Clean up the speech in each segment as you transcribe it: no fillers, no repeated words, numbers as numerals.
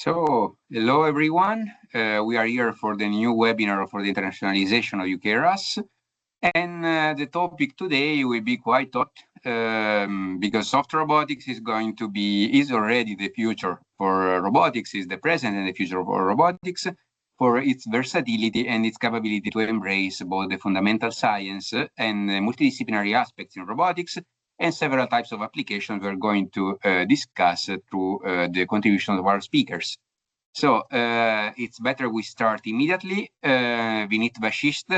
So, hello everyone. We are here for the new webinar for the internationalization of UK-RAS. And the topic today will be quite hot because soft robotics is already the future for robotics, is the present and the future for robotics, for its versatility and its capability to embrace both the fundamental science and multidisciplinary aspects in robotics and several types of applications we're going to discuss through the contributions of our speakers. So it's better we start immediately. Vineet Vashist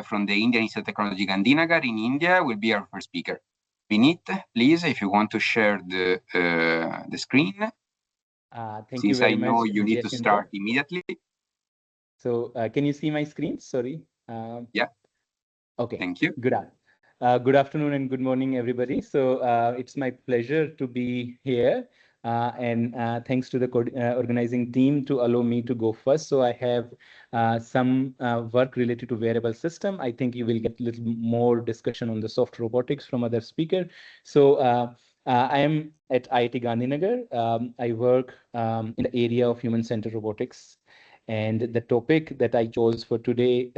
from the Indian Institute of Technology Gandhinagar in India will be our first speaker. Vineet, please, if you want to share the screen. Thank you very much. Since I know you need to start immediately. So can you see my screen? Sorry. Yeah. Okay. Thank you. Good afternoon and good morning, everybody. So it's my pleasure to be here. And thanks to the organizing team to allow me to go first. So I have some work related to wearable system. I think you will get a little more discussion on the soft robotics from other speaker. So I am at IIT Gandhinagar. I work in the area of human-centered robotics. And the topic that I chose for today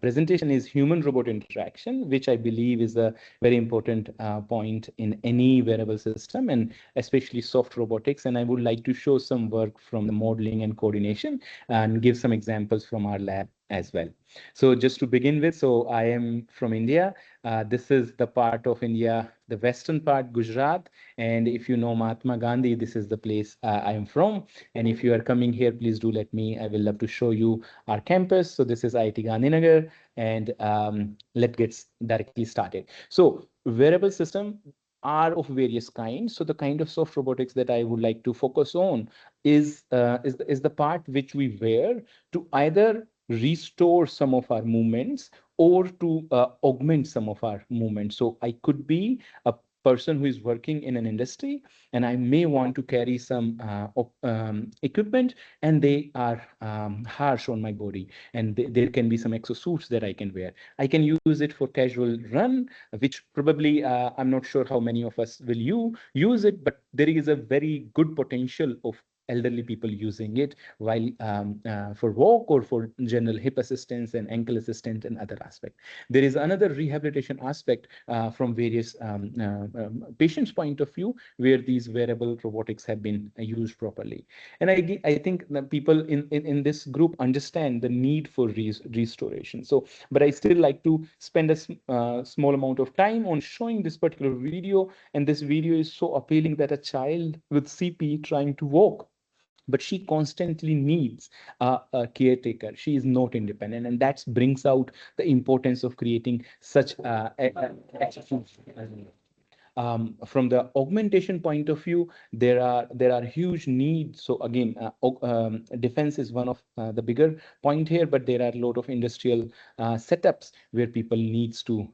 presentation is human-robot interaction, which I believe is a very important point in any wearable system, and especially soft robotics. And I would like to show some work from the modeling and coordination and give some examples from our lab as well. So just to begin with, so I am from India. This is the part of India, the western part, Gujarat. And if you know Mahatma Gandhi, this is the place I am from. And if you are coming here, please do let me. I will love to show you our campus. So this is IIT Gandhinagar, and let's get directly started. So wearable system are of various kinds. So the kind of soft robotics that I would like to focus on is the part which we wear to either restore some of our movements or to augment some of our movements. So I could be a person who is working in an industry, and I may want to carry some equipment, and they are harsh on my body, and there can be some exosuits that I can wear. I can use it for casual run, which probably I'm not sure how many of us will use it, but there is a very good potential of elderly people using it while for walk or for general hip assistance and ankle assistance and other aspect. There is another rehabilitation aspect from various patients' point of view where these wearable robotics have been used properly. And I think that people in this group understand the need for restoration. So, but I still like to spend a small amount of time on showing this particular video. And this video is so appealing that a child with CP trying to walk, but she constantly needs a caretaker. She is not independent, and that brings out the importance of creating such from the augmentation point of view, there are huge needs. So again, defense is one of the bigger point here, but there are a lot of industrial setups where people needs to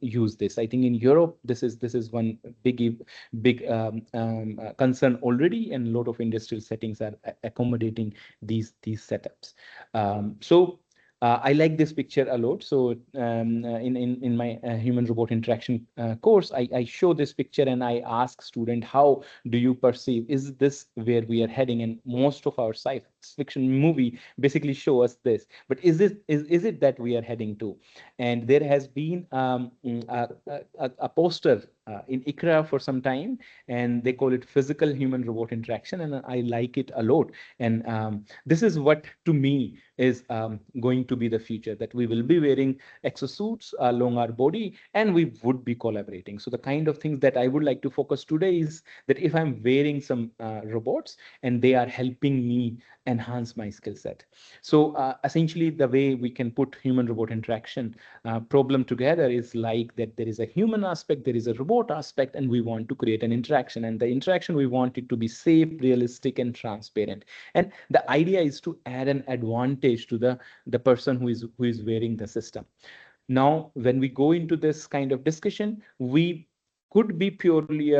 use this. I think in Europe, this is one big concern already, and a lot of industrial settings are accommodating these setups. I like this picture a lot. So in my human robot interaction course, I show this picture and I ask student, how do you perceive? Is this where we are heading? And most of our science fiction movie basically show us this. But is it that we are heading to? And there has been a poster in ICRA for some time, and they call it physical human robot interaction, and I like it a lot. And this is what to me is going to be the future, that we will be wearing exosuits along our body and we would be collaborating. So the kind of things that I would like to focus today is that if I'm wearing some robots and they are helping me enhance my skill set. So essentially the way we can put human robot interaction problem together is like that there is a human aspect, there is a robot aspect, and we want to create an interaction, and the interaction we want it to be safe, realistic, and transparent. And the idea is to add an advantage to the person who is wearing the system. Now, when we go into this kind of discussion, we could be purely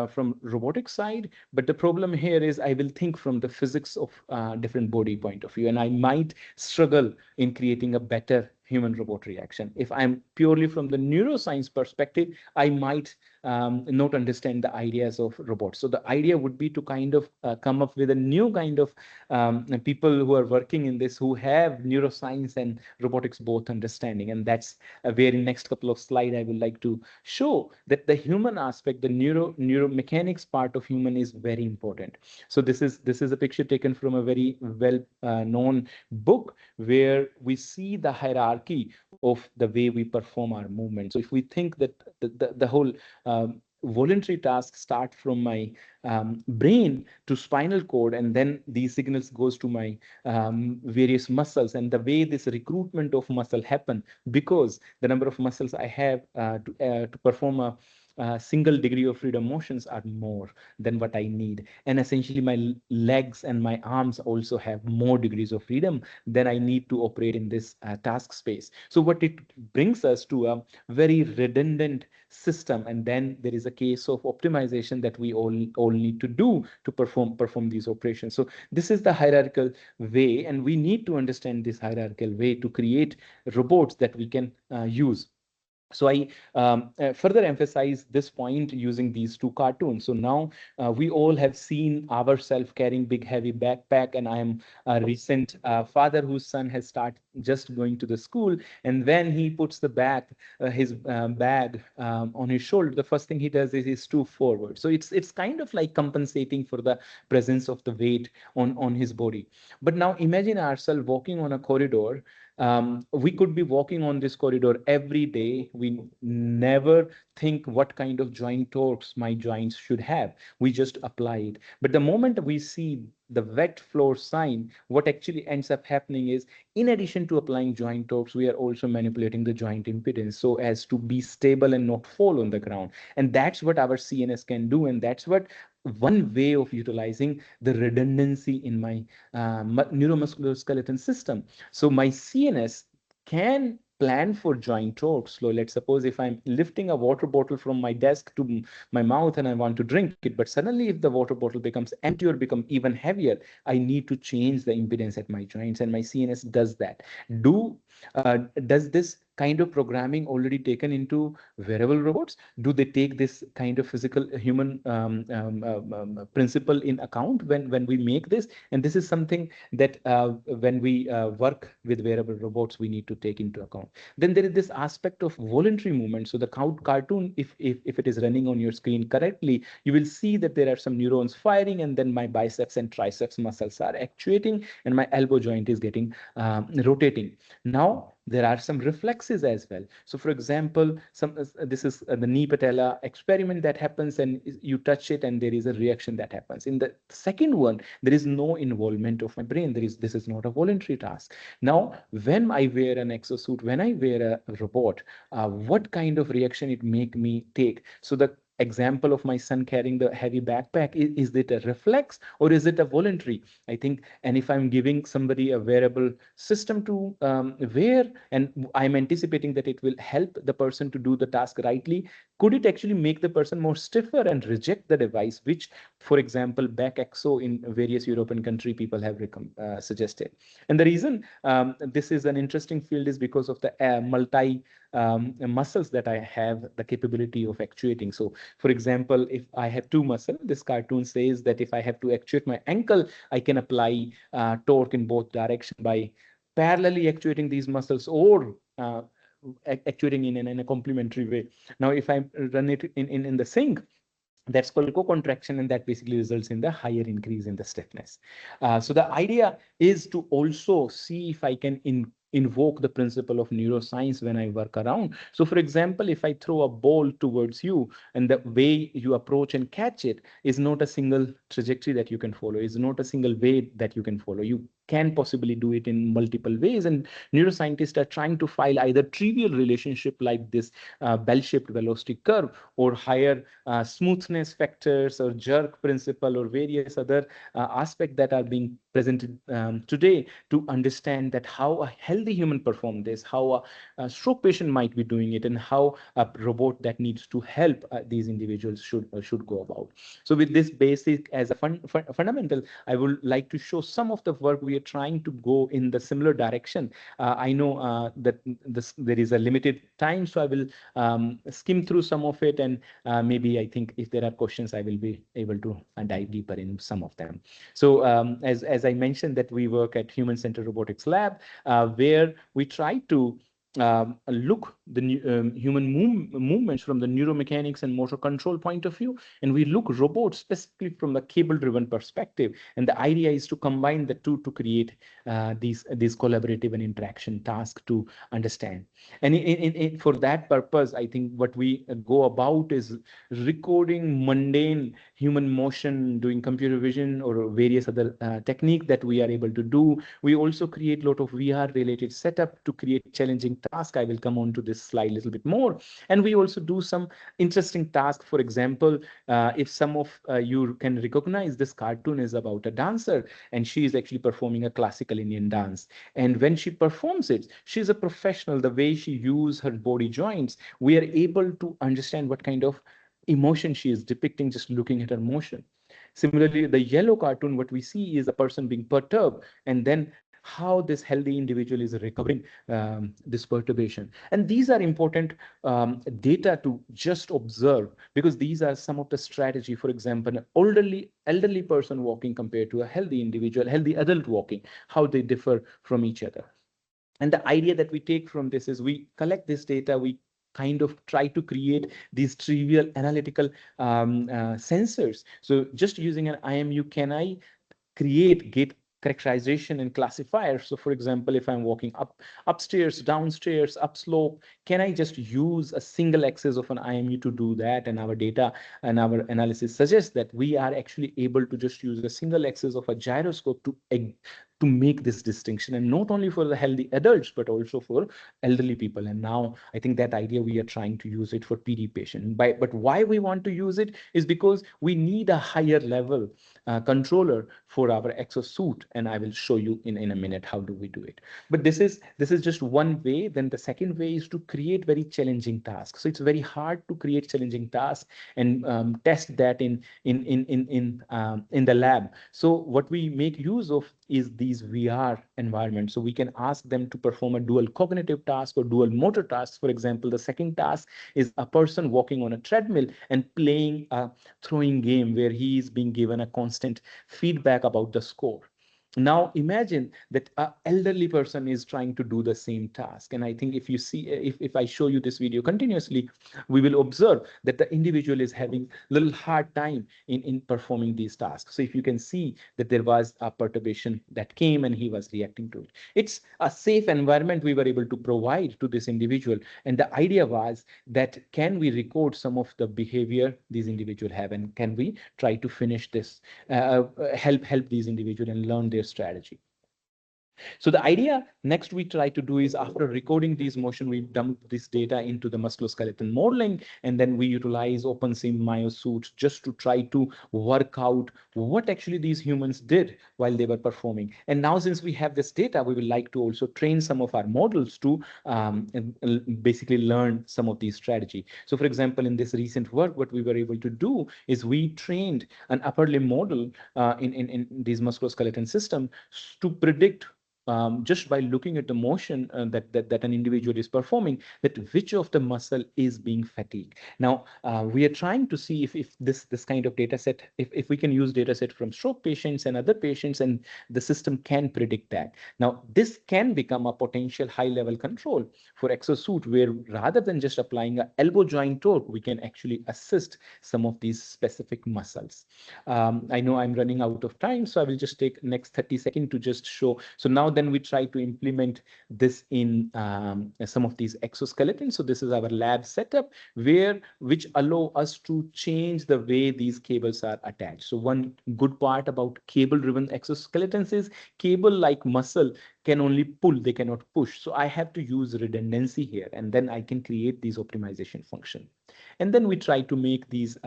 from robotic side, but the problem here is I will think from the physics of different body point of view, and I might struggle in creating a better human-robot reaction. If I'm purely from the neuroscience perspective, I might not understand the ideas of robots. So the idea would be to kind of come up with a new kind of people who are working in this, who have neuroscience and robotics both understanding. And that's where in next couple of slides, I would like to show that the human aspect, the neuromechanics part of human is very important. So this is a picture taken from a very well known book where we see the hierarchy of the way we perform our movement. So if we think that the whole voluntary tasks start from my brain to spinal cord, and then these signals goes to my various muscles, and the way this recruitment of muscle happen, because the number of muscles I have to perform a single degree of freedom motions are more than what I need. And essentially my legs and my arms also have more degrees of freedom than I need to operate in this task space. So what it brings us to a very redundant system. And then there is a case of optimization that we all need to do to perform these operations. So this is the hierarchical way, and we need to understand this hierarchical way to create robots that we can use. So I further emphasize this point using these two cartoons. So now we all have seen ourselves carrying big heavy backpack, and I am a recent father whose son has started just going to the school, and when he puts the his bag on his shoulder, the first thing he does is he stoop forward. So it's kind of like compensating for the presence of the weight on his body. But now imagine ourselves walking on a corridor. We could be walking on this corridor every day. We never think what kind of joint torques my joints should have. We just apply it. But the moment we see the wet floor sign, what actually ends up happening is, in addition to applying joint torques, we are also manipulating the joint impedance so as to be stable and not fall on the ground. And that's what our CNS can do. And that's what one way of utilizing the redundancy in my neuromuscular skeleton system. So my CNS can plan for joint torques. So let's suppose if I'm lifting a water bottle from my desk to my mouth and I want to drink it, but suddenly if the water bottle becomes empty or become even heavier, I need to change the impedance at my joints, and my CNS does that. Does this kind of programming already taken into wearable robots? Do they take this kind of physical human principle in account when we make this? And this is something that when we work with wearable robots, we need to take into account. Then there is this aspect of voluntary movement. So the cartoon, if it is running on your screen correctly, you will see that there are some neurons firing, and then my biceps and triceps muscles are actuating, and my elbow joint is getting rotating. Now there are some reflexes as well. So for example, this is the knee patella experiment that happens, and you touch it and there is a reaction that happens. In the second one, there is no involvement of my brain. This is not a voluntary task. Now, when I wear an exosuit, when I wear a robot, what kind of reaction it make me take? So the example of my son carrying the heavy backpack, is it a reflex or is it a voluntary? I think, and if I'm giving somebody a wearable system to wear, and I'm anticipating that it will help the person to do the task rightly, could it actually make the person more stiffer and reject the device, which, for example, back exo in various European country people have suggested. And the reason this is an interesting field is because of the multi muscles that I have the capability of actuating. So for example, if I have two muscles, this cartoon says that if I have to actuate my ankle, I can apply torque in both directions by parallelly actuating these muscles, or actuating in a complementary way. Now, if I run it in the sync, that's called co-contraction, and that basically results in the higher increase in the stiffness. So the idea is to also see if I can invoke the principle of neuroscience when I work around. So for example, if I throw a ball towards you, and the way you approach and catch it is not a single trajectory that you can follow, is not a single way that you can follow. You can possibly do it in multiple ways, and neuroscientists are trying to find either trivial relationship like this bell-shaped velocity curve, or higher smoothness factors, or jerk principle, or various other aspects that are being presented today to understand that how a healthy human perform this, how a stroke patient might be doing it, and how a robot that needs to help these individuals should go about. So with this basic as a fundamental, I would like to show some of the work we are trying to go in the similar direction. I know that there is a limited time, so I will skim through some of it, and maybe I think if there are questions, I will be able to dive deeper in some of them. So as I mentioned, that we work at Human Centered Robotics Lab, where we try to look the human movements from the neuromechanics and motor control point of view, and we look robots specifically from the cable-driven perspective. And the idea is to combine the two to create these collaborative and interaction tasks to understand. And for that purpose, I think what we go about is recording mundane human motion, doing computer vision or various other technique that we are able to do. We also create a lot of VR-related setup to create challenging tasks. I will come on to this slide a little bit more. And we also do some interesting tasks. For example, if some of you can recognize, this cartoon is about a dancer, and she is actually performing a classical Indian dance. And when she performs it, she's a professional. The way she uses her body joints, we are able to understand what kind of emotion she is depicting just looking at her motion. Similarly, the yellow cartoon, what we see is a person being perturbed, and then how this healthy individual is recovering this perturbation. And these are important data to just observe, because these are some of the strategy. For example, an elderly person walking compared to a healthy individual, healthy adult walking, how they differ from each other. And the idea that we take from this is we collect this data, we kind of try to create these trivial analytical sensors. So just using an IMU, can I get characterization and classifier? So for example, if I'm walking upstairs, downstairs, upslope, can I just use a single axis of an IMU to do that? And our data and our analysis suggests that we are actually able to just use a single axis of a gyroscope to make this distinction, and not only for the healthy adults, but also for elderly people. And now I think that idea, we are trying to use it for PD patient. But why we want to use it is because we need a higher level controller for our exosuit, and I will show you in a minute how do we do it. But this is just one way. Then the second way is to create very challenging tasks. So it's very hard to create challenging tasks and test that in the lab. So what we make use of is these VR environments. So we can ask them to perform a dual cognitive task or dual motor task. For example, the second task is a person walking on a treadmill and playing a throwing game where he is being given a constant feedback about the score. Now imagine that an elderly person is trying to do the same task. And I think if you see, if I show you this video continuously, we will observe that the individual is having a little hard time in performing these tasks. So if you can see that there was a perturbation that came and he was reacting to it. It's a safe environment we were able to provide to this individual. And the idea was that can we record some of the behavior these individuals have, and can we try to finish this, help these individuals and learn their strategy. So the idea next we try to do is, after recording these motion, we dump this data into the musculoskeletal modeling, and then we utilize OpenSim MyoSuit just to try to work out what actually these humans did while they were performing. And now since we have this data, we would like to also train some of our models to basically learn some of these strategy. So for example, in this recent work, what we were able to do is we trained an upper limb model in these musculoskeletal system to predict, just by looking at the motion that an individual is performing, that which of the muscle is being fatigued. Now, we are trying to see if this kind of data set, if we can use data set from stroke patients and other patients, and the system can predict that. Now, this can become a potential high-level control for exosuit, where rather than just applying an elbow joint torque, we can actually assist some of these specific muscles. I know I'm running out of time, so I will just take next 30 seconds to just show. So now then we try to implement this in some of these exoskeletons. So this is our lab setup which allow us to change the way these cables are attached. So one good part about cable-driven exoskeletons is cable-like muscle can only pull, they cannot push. So I have to use redundancy here, and then I can create these optimization function. And then we try to make these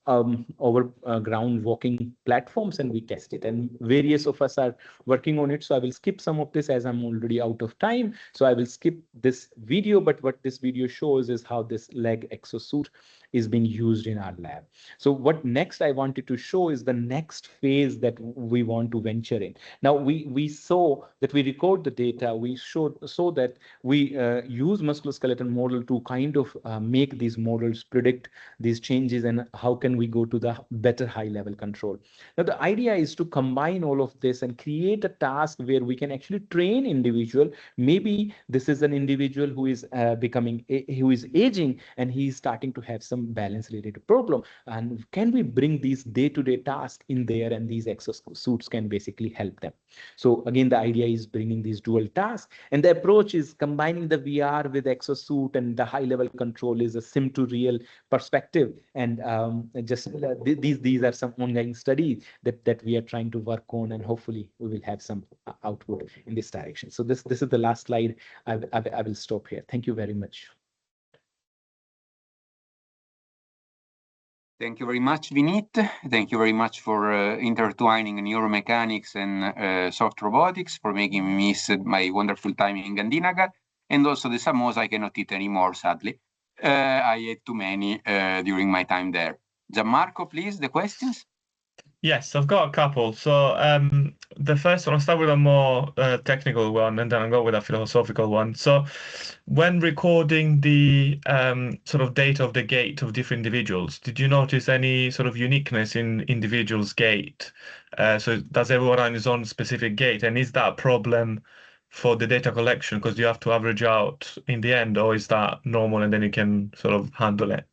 over ground walking platforms, and we test it. And various of us are working on it. So I will skip some of this as I'm already out of time. So I will skip this video, but what this video shows is how this leg exosuit is being used in our lab. So what next I wanted to show is the next phase that we want to venture in. Now we saw that we record the data. We saw that we use musculoskeletal model to kind of make these models predict these changes, and how can we go to the better high level control. Now the idea is to combine all of this and create a task where we can actually train individual. Maybe this is an individual who is who is aging, and he is starting to have some balance related problem, and can we bring these day-to-day tasks in there, and these exosuits can basically help them. So again, the idea is bringing these dual tasks, and the approach is combining the VR with exosuit, and the high level control is a sim to real perspective. And these are some ongoing studies that we are trying to work on, and hopefully we will have some output in this direction. So this is the last slide. I will stop here. Thank you very much. Thank you very much, Vinit. Thank you very much for intertwining neuromechanics and soft robotics, for making me miss my wonderful time in Gandhinagar, and also the samosa I cannot eat anymore, sadly. I ate too many during my time there. Gianmarco, please, the questions? Yes, I've got a couple. So the first one, I'll start with a more technical one, and then I'll go with a philosophical one. So when recording the sort of data of the gait of different individuals, did you notice any sort of uniqueness in individuals' gait? So does everyone have his own specific gait? And is that a problem for the data collection because you have to average out in the end, or is that normal and then you can sort of handle it?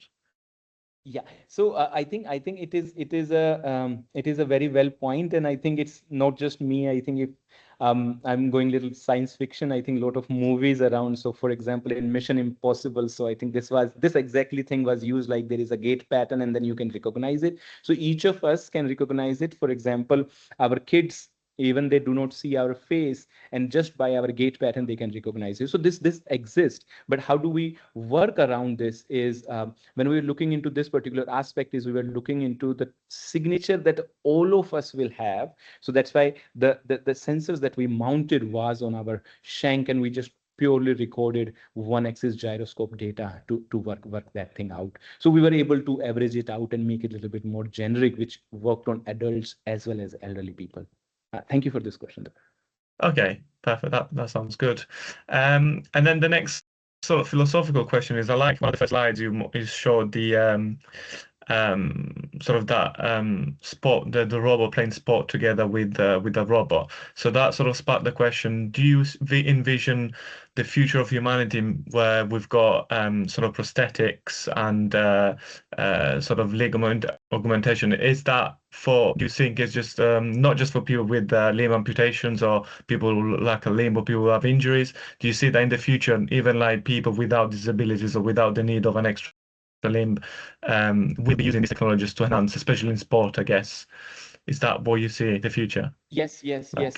Yeah, so I think it is a very well point, and I think it's not just me. I think if I'm going little science fiction, I think a lot of movies around. So for example, in Mission Impossible, so I think this exactly thing was used, like there is a gait pattern and then you can recognize it. So each of us can recognize it. For example, our kids, even they do not see our face, and just by our gait pattern they can recognize it. So this exists, but how do we work around this is when we were looking into this particular aspect is we were looking into the signature that all of us will have. So that's why the sensors that we mounted was on our shank, and we just purely recorded one axis gyroscope data to work that thing out. So we were able to average it out and make it a little bit more generic, which worked on adults as well as elderly people. Thank you for this question. Okay, perfect. That sounds good. And then the next sort of philosophical question is, I like one of the first slides you showed the sort of that spot, the robot playing sport together with the robot. So that sort of sparked the question: do you envision the future of humanity where we've got sort of prosthetics and sort of ligament augmentation? Is that do you think it's just not just for people with limb amputations or people who lack a limb or people who have injuries? Do you see that in the future, even like people without disabilities or without the need of an extra limb will be using these technologies to enhance, especially in sport, I guess? Is that what you see in the future? Yes.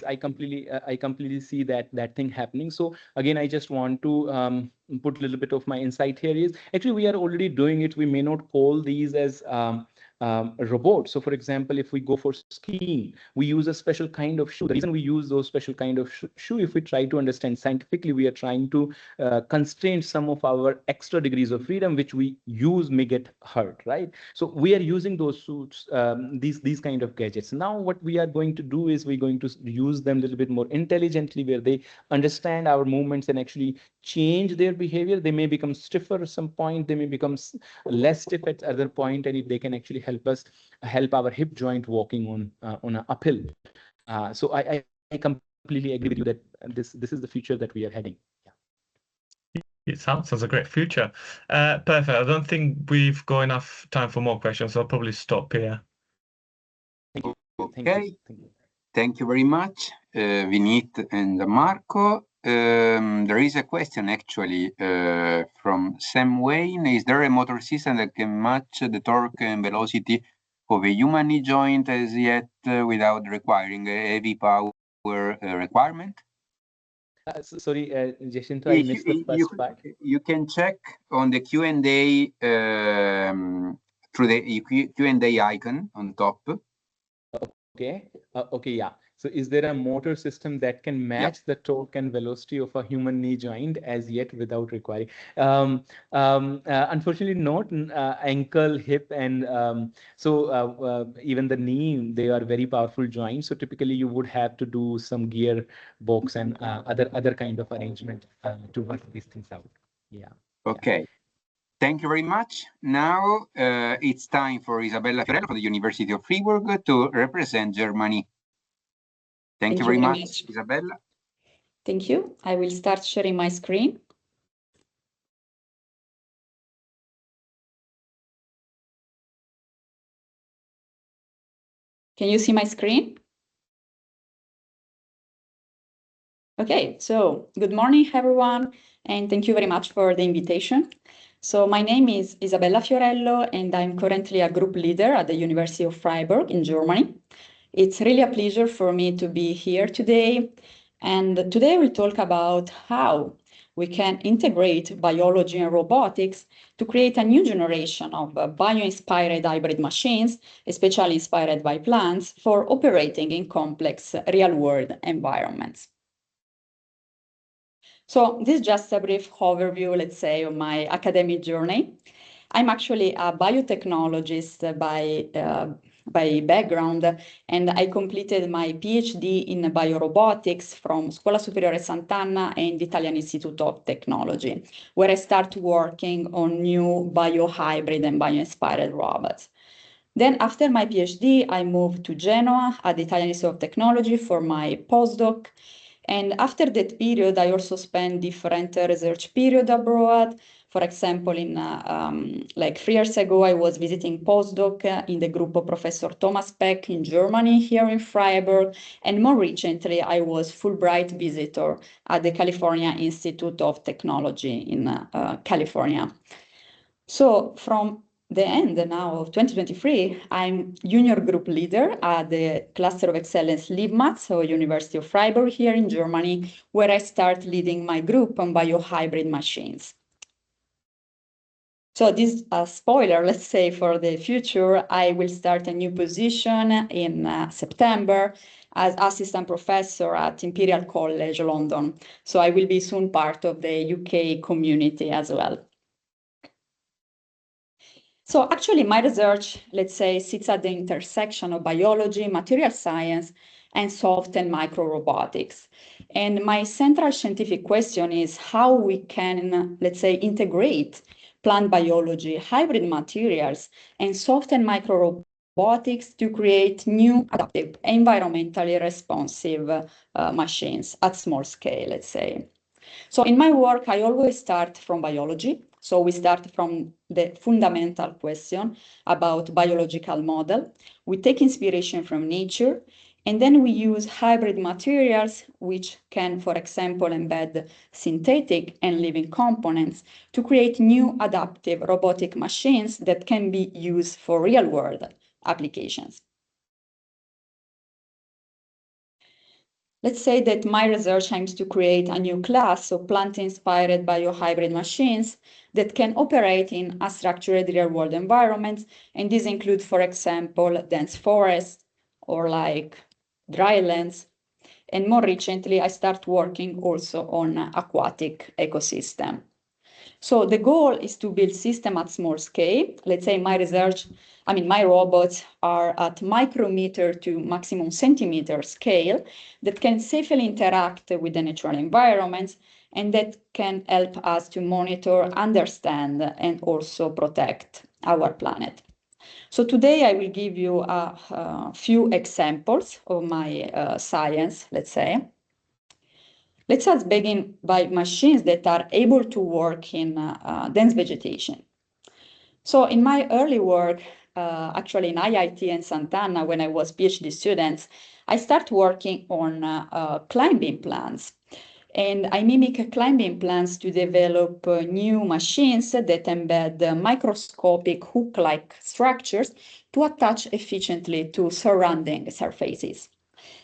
I completely see that thing happening. So again, I just want to put a little bit of my insight here is actually we are already doing it. We may not call these as robots. So for example, if we go for skiing, we use a special kind of shoe. The reason we use those special kind of shoe, if we try to understand scientifically, we are trying to constrain some of our extra degrees of freedom, which we use may get hurt, right? So we are using those suits, these kind of gadgets. Now what we are going to do is we're going to use them a little bit more intelligently, where they understand our movements and actually change their behavior. They may become stiffer at some point, they may become less stiff at other point, and if they can actually help our hip joint walking on an uphill. So I completely agree with you that this is the future that we are heading. Yeah. It sounds a great future. Perfect. I don't think we've got enough time for more questions, so I'll probably stop here. Okay. Thank you very much, Vinit and Marco. There is a question actually from Sam Wayne. Is there a motor system that can match the torque and velocity of a human knee joint as yet without requiring a heavy power requirement? Sorry, Jacinto, I missed the first part. You can check on the Q&A through the Q&A icon on top. Okay. Okay. Yeah. So is there a motor system that can match the torque and velocity of a human knee joint as yet without requiring? Unfortunately, not ankle, hip, and even the knee, they are very powerful joints. So typically you would have to do some gear box and other kind of arrangement to work these things out. Yeah. Okay. Thank you very much. Now it's time for Isabella Fiorello from the University of Freiburg to represent Germany. Thank you very much, Isabella. Thank you. I will start sharing my screen. Can you see my screen? Okay, so good morning, everyone, and thank you very much for the invitation. So my name is Isabella Fiorello, and I'm currently a group leader at the University of Freiburg in Germany. It's really a pleasure for me to be here today. And today we'll talk about how we can integrate biology and robotics to create a new generation of bio-inspired hybrid machines, especially inspired by plants, for operating in complex real-world environments. So this is just a brief overview, let's say, of my academic journey. I'm actually a biotechnologist by background, and I completed my PhD in biorobotics from Scuola Superiore Sant'Anna and Italian Institute of Technology, where I started working on new biohybrid and bio-inspired robots. Then after my PhD, I moved to Genoa at the Italian Institute of Technology for my postdoc. And after that period, I also spent different research period abroad. For example, like 3 years ago, I was visiting postdoc in the group of Professor Thomas Peck in Germany, here in Freiburg. And more recently, I was Fulbright visitor at the California Institute of Technology in California. So from the end now of 2023, I'm junior group leader at the Cluster of Excellence LIBMAT, so University of Freiburg here in Germany, where I start leading my group on biohybrid machines. So this is a spoiler, let's say, for the future. I will start a new position in September as assistant professor at Imperial College London. So I will be soon part of the UK community as well. So actually my research, let's say, sits at the intersection of biology, material science, and soft and micro robotics. And my central scientific question is how we can, let's say, integrate plant biology, hybrid materials, and soft and micro robotics to create new, adaptive, environmentally responsive machines at small scale, let's say. So in my work, I always start from biology. So we start from the fundamental question about biological model. We take inspiration from nature, and then we use hybrid materials, which can, for example, embed synthetic and living components to create new adaptive robotic machines that can be used for real-world applications. Let's say that my research aims to create a new class of plant-inspired biohybrid machines that can operate in unstructured real-world environments, and these include, for example, dense forests or like drylands. And more recently, I start working also on aquatic ecosystem. So the goal is to build systems at small scale. Let's say my robots are at micrometer to maximum centimeter scale that can safely interact with the natural environments and that can help us to monitor, understand, and also protect our planet. So today I will give you a few examples of my science, let's say. Let's just begin by machines that are able to work in dense vegetation. So in my early work, actually in IIT and Sant'Anna, when I was PhD students, I started working on climbing plants. And I mimic climbing plants to develop new machines that embed microscopic hook-like structures to attach efficiently to surrounding surfaces.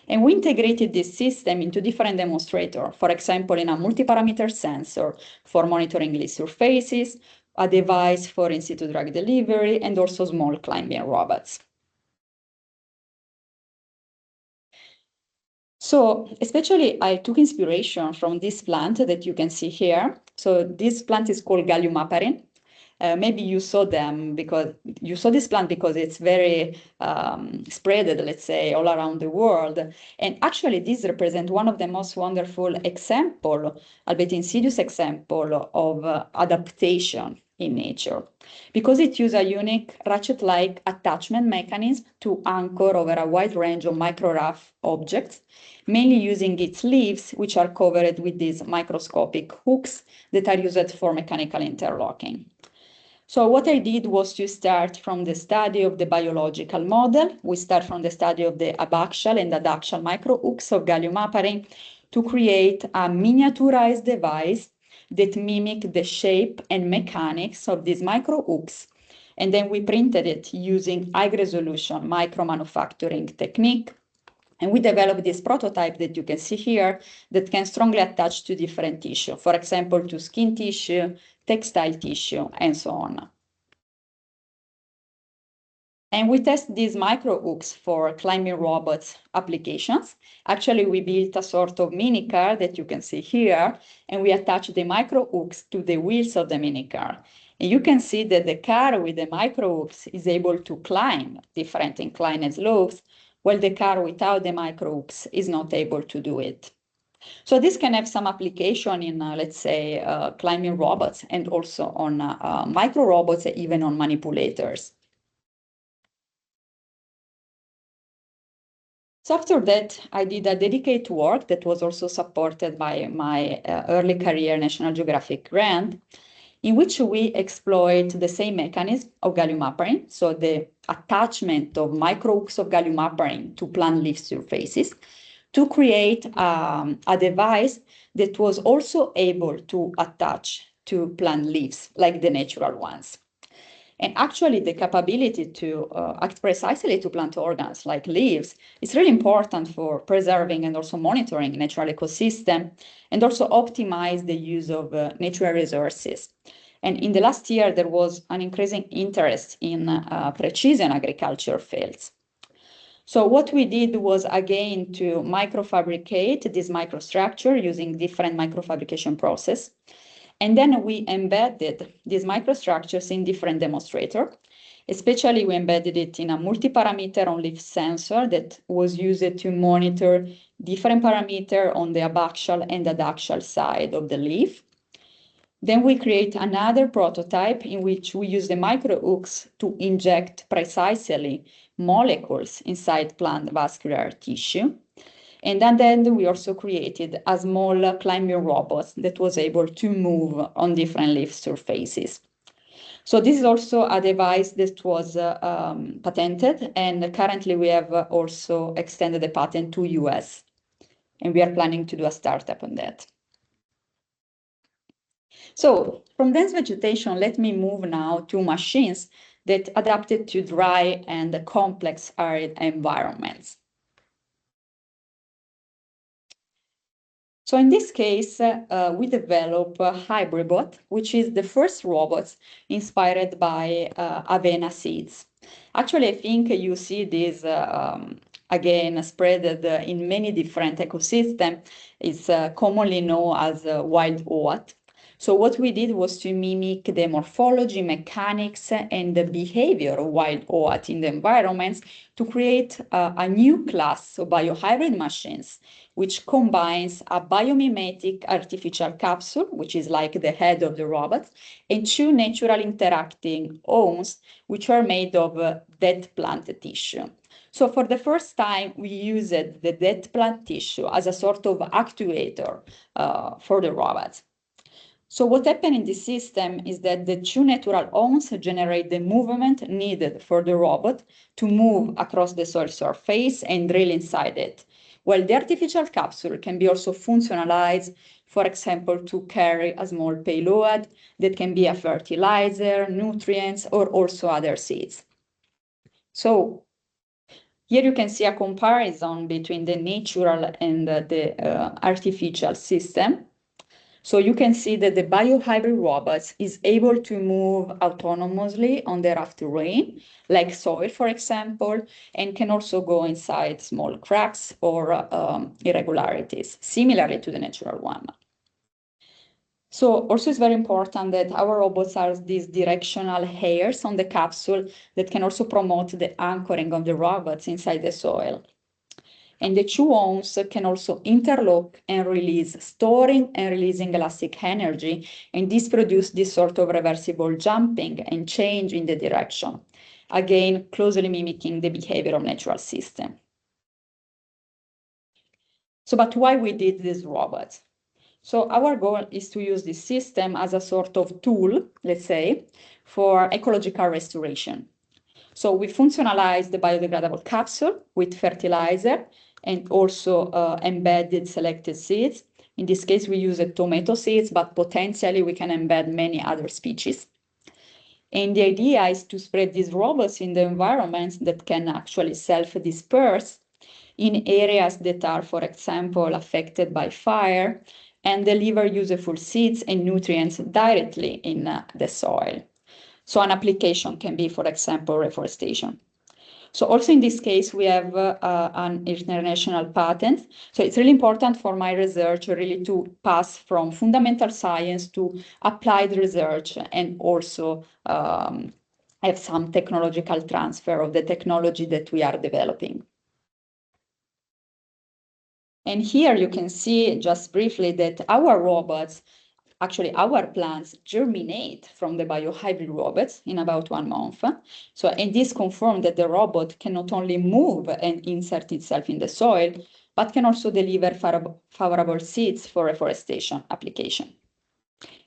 And we integrated this system into different demonstrators, for example, in a multi-parameter sensor for monitoring leaf surfaces, a device for in-situ drug delivery, and also small climbing robots. So especially I took inspiration from this plant that you can see here. So this plant is called gallium heparin. Maybe you saw them because you saw this plant because it's very spreaded, let's say, all around the world. And actually, this represents one of the most wonderful example, albeit insidious example of adaptation in nature, because it uses a unique ratchet-like attachment mechanism to anchor over a wide range of micro-rough objects, mainly using its leaves, which are covered with these microscopic hooks that are used for mechanical interlocking. So what I did was to start from the study of the biological model. We start from the study of the abaxial and adaxial microhooks of gallium heparin to create a miniaturized device that mimic the shape and mechanics of these microhooks. And then we printed it using high-resolution micro-manufacturing technique. And we developed this prototype that you can see here that can strongly attach to different tissue, for example, to skin tissue, textile tissue, and so on. And we test these micro hooks for climbing robots applications. Actually, we built a sort of mini car that you can see here, and we attach the micro hooks to the wheels of the mini car. And you can see that the car with the micro hooks is able to climb different inclined slopes, while the car without the micro hooks is not able to do it. So this can have some application in, let's say, climbing robots and also on micro robots, even on manipulators. So after that, I did a dedicated work that was also supported by my early career National Geographic grant, in which we exploit the same mechanism of gallium heparin, so the attachment of microhooks of gallium heparin to plant leaf surfaces, to create a device that was also able to attach to plant leaves, like the natural ones. And actually, the capability to act precisely to plant organs like leaves is really important for preserving and also monitoring natural ecosystem, and also optimize the use of natural resources. And in the last year, there was an increasing interest in precision agriculture fields. So what we did was, again, to microfabricate this microstructure using different microfabrication process. And then we embedded these microstructures in different demonstrators. Especially, we embedded it in a multi-parameter on-leaf sensor that was used to monitor different parameters on the abaxial and adaxial side of the leaf. Then we create another prototype in which we use the microhooks to inject precisely molecules inside plant vascular tissue. And then we also created a small climbing robot that was able to move on different leaf surfaces. So this is also a device that was patented, and currently we have also extended the patent to US, and we are planning to do a startup on that. So from dense vegetation, let me move now to machines that adapted to dry and complex arid environments. So in this case, we develop Hybridbot, which is the first robot inspired by avena seeds. Actually, I think you see this again spread in many different ecosystems. It's commonly known as wild oat. So what we did was to mimic the morphology, mechanics, and the behavior of wild oat in the environments to create a new class of biohybrid machines, which combines a biomimetic artificial capsule, which is like the head of the robot, and two natural interacting ones, which are made of dead plant tissue. So for the first time, we used the dead plant tissue as a sort of actuator for the robots. So what happened in this system is that the two natural ones generate the movement needed for the robot to move across the soil surface and drill inside it, while the artificial capsule can be also functionalized, for example, to carry a small payload that can be a fertilizer, nutrients, or also other seeds. So here you can see a comparison between the natural and the artificial system. So you can see that the biohybrid robots is able to move autonomously on the rough terrain, like soil, for example, and can also go inside small cracks or irregularities, similarly to the natural one. So also it's very important that our robots are these directional hairs on the capsule that can also promote the anchoring of the robots inside the soil. And the two arms can also interlock and release, storing and releasing elastic energy. And this produces this sort of reversible jumping and change in the direction, again, closely mimicking the behavior of natural system. So, but why we did this robot? So our goal is to use this system as a sort of tool, let's say, for ecological restoration. So we functionalize the biodegradable capsule with fertilizer and also embedded selected seeds. In this case, we use tomato seeds, but potentially we can embed many other species. And the idea is to spread these robots in the environments that can actually self-disperse in areas that are, for example, affected by fire and deliver useful seeds and nutrients directly in the soil. So an application can be, for example, reforestation. So also in this case, we have an international patent. So it's really important for my research really to pass from fundamental science to applied research and also have some technological transfer of the technology that we are developing. And here you can see just briefly that our robots, actually our plants, germinate from the biohybrid robots in about 1 month. So, and this confirms that the robot can not only move and insert itself in the soil, but can also deliver favorable seeds for reforestation application.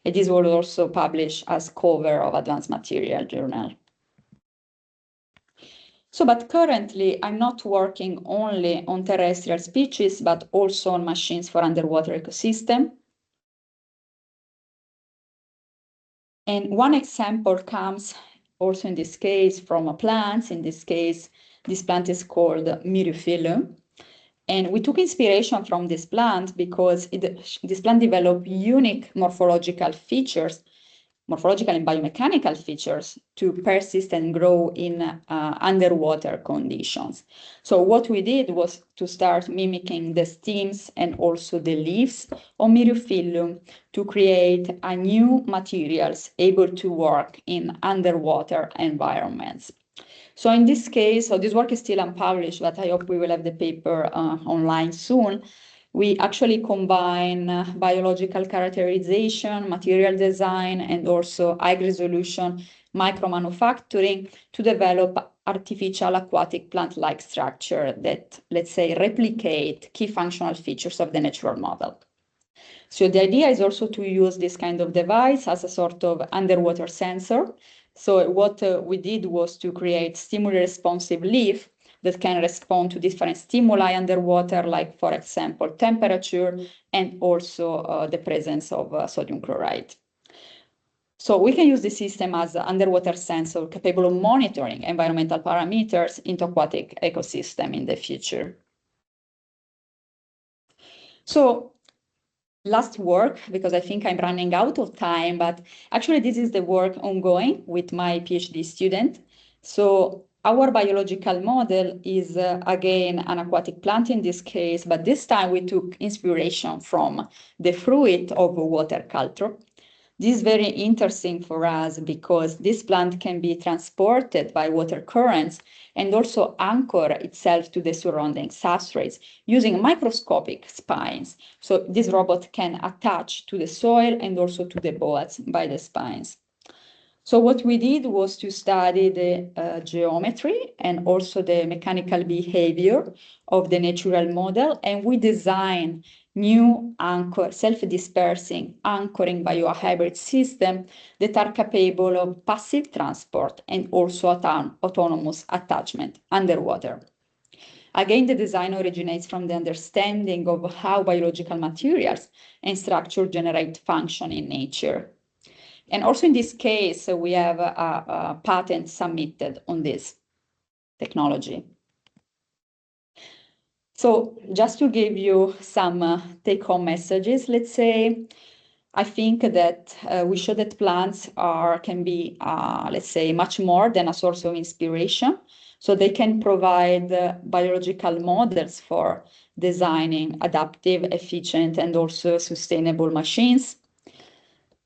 And this was also published as cover of Advanced Material Journal. So, but currently I'm not working only on terrestrial species, but also on machines for underwater ecosystem. And one example comes also in this case from a plant. In this case, this plant is called Myriophyllum. And we took inspiration from this plant because this plant developed unique morphological and biomechanical features to persist and grow in underwater conditions. So what we did was to start mimicking the stems and also the leaves of Myriophyllum to create a new materials able to work in underwater environments. So in this case, so this work is still unpublished, but I hope we will have the paper online soon. We actually combine biological characterization, material design, and also high-resolution micromanufacturing to develop artificial aquatic plant-like structure that, let's say, replicate key functional features of the natural model. So the idea is also to use this kind of device as a sort of underwater sensor. So what we did was to create stimuli-responsive leaf that can respond to different stimuli underwater, like, for example, temperature and also the presence of sodium chloride. So we can use the system as an underwater sensor capable of monitoring environmental parameters into aquatic ecosystem in the future. So last work, because I think I'm running out of time, but actually this is the work ongoing with my PhD student. So our biological model is, again, an aquatic plant in this case, but this time we took inspiration from the fruit of water culture. This is very interesting for us because this plant can be transported by water currents and also anchor itself to the surrounding substrates using microscopic spines. So this robot can attach to the soil and also to the boats by the spines. So what we did was to study the geometry and also the mechanical behavior of the natural model, and we designed new self-dispersing anchoring biohybrid systems that are capable of passive transport and also autonomous attachment underwater. Again, the design originates from the understanding of how biological materials and structure generate function in nature. And also in this case, we have a patent submitted on this technology. So just to give you some take-home messages, let's say, I think that we show that plants can be, let's say, much more than a source of inspiration. So they can provide biological models for designing adaptive, efficient, and also sustainable machines.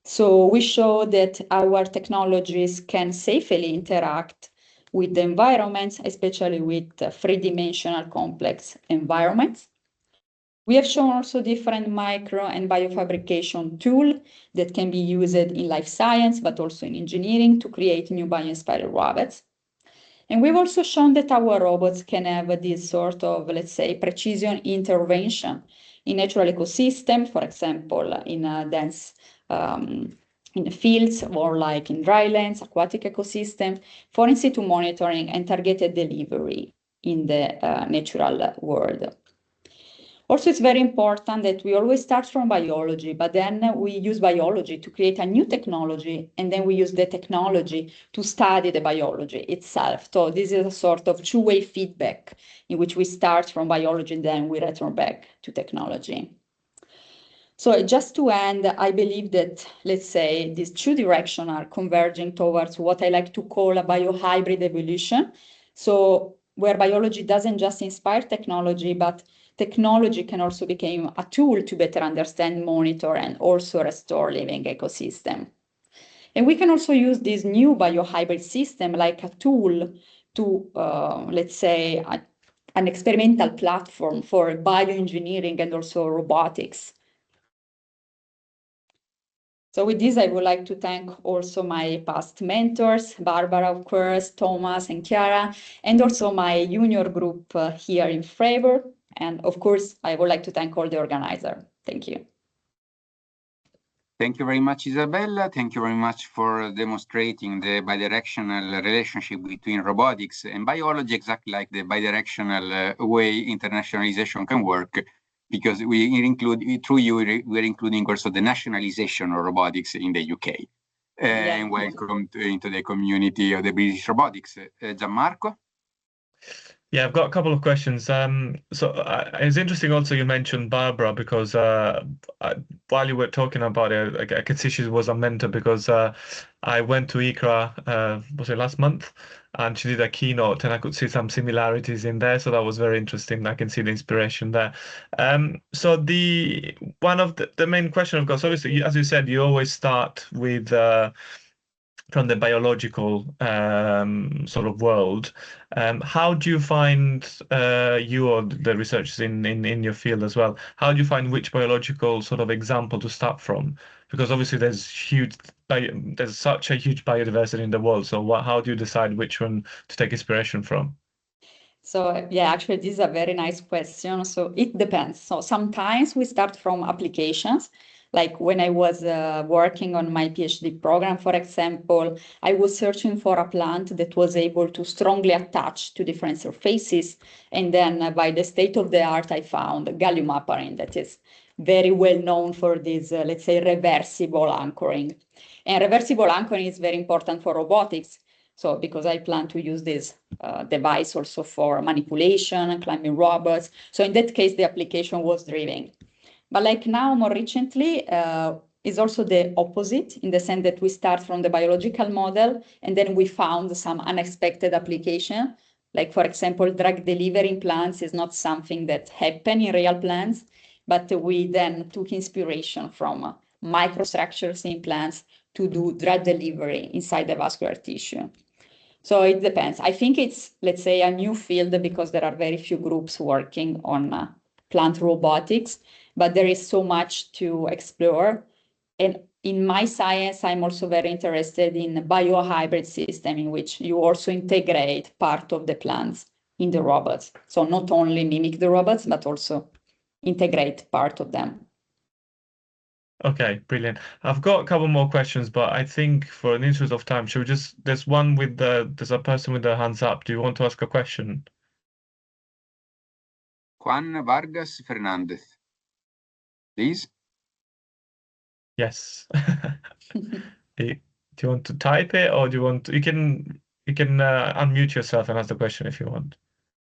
So we show that our technologies can safely interact with the environment, especially with three-dimensional complex environments. We have shown also different micro and biofabrication tools that can be used in life science, but also in engineering to create new bio-inspired robots. And we've also shown that our robots can have this sort of, let's say, precision intervention in natural ecosystem, for example, in dense in the fields or like in drylands, aquatic ecosystem, for in situ monitoring and targeted delivery in the natural world. Also, it's very important that we always start from biology, but then we use biology to create a new technology, and then we use the technology to study the biology itself. So this is a sort of two-way feedback in which we start from biology and then we return back to technology. So just to end, I believe that, let's say, these two directions are converging towards what I like to call a biohybrid evolution. So where biology doesn't just inspire technology, but technology can also become a tool to better understand, monitor, and also restore living ecosystem. And we can also use this new biohybrid system like a tool to, let's say, an experimental platform for bioengineering and also robotics. So with this, I would like to thank also my past mentors, Barbara, of course, Thomas and Chiara, and also my junior group here in Freiburg. And of course, I would like to thank all the organizers. Thank you. Thank you very much, Isabella. Thank you very much for demonstrating the bidirectional relationship between robotics and biology, exactly like the bidirectional way internationalization can work, because we include, through you, we're including also the nationalization of robotics in the UK. And welcome into the community of the British robotics. Gianmarco? Yeah, I've got a couple of questions. It's interesting also you mentioned Barbara, because while you were talking about it, I could see she was a mentor, because I went to ICRA, was it last month? And she did a keynote and I could see some similarities in there. So that was very interesting. I can see the inspiration there. So one of the main question I've got, so obviously, as you said, you always start with from the biological sort of world. How do you find, you or the researchers in your field as well, how do you find which biological sort of example to start from? Because obviously there's such a huge biodiversity in the world. So how do you decide which one to take inspiration from? So yeah, actually, this is a very nice question. So it depends. So sometimes we start from applications. Like when I was working on my PhD program, for example, I was searching for a plant that was able to strongly attach to different surfaces. And then by the state of the art, I found gallium heparin that is very well known for this, let's say, reversible anchoring. And reversible anchoring is very important for robotics. So because I plan to use this device also for manipulation, climbing robots. So in that case, the application was driven. But like now, more recently, is also the opposite, in the sense that we start from the biological model and then we found some unexpected application. Like, for example, drug delivery in plants is not something that happened in real plants, but we then took inspiration from microstructures in plants to do drug delivery inside the vascular tissue. So it depends. I think it's, let's say, a new field because there are very few groups working on plant robotics, but there is so much to explore. And in my science, I'm also very interested in a biohybrid system in which you also integrate part of the plants in the robots. So not only mimic the robots, but also integrate part of them. Okay, brilliant. I've got a couple more questions, but I think for an interest of time, should we just, there's a person with their hands up. Do you want to ask a question? Juan Vargas Fernandez, please. Yes. Do you want to type it, or do you want to, you can unmute yourself and ask the question if you want.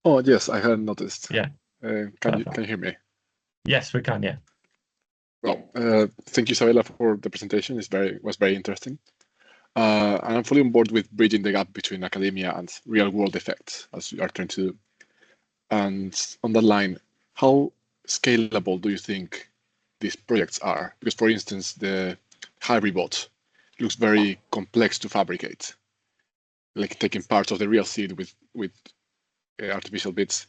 Oh, yes, I hadn't noticed. Yeah. Can you hear me? Yes, we can, yeah. Well, thank you, Isabella, for the presentation. It was very interesting. And I'm fully on board with bridging the gap between academia and real-world effects, as you are trying to do. And on that line, how scalable do you think these projects are? Because, for instance, the hybrid bot looks very complex to fabricate, like taking parts of the real seed with artificial bits.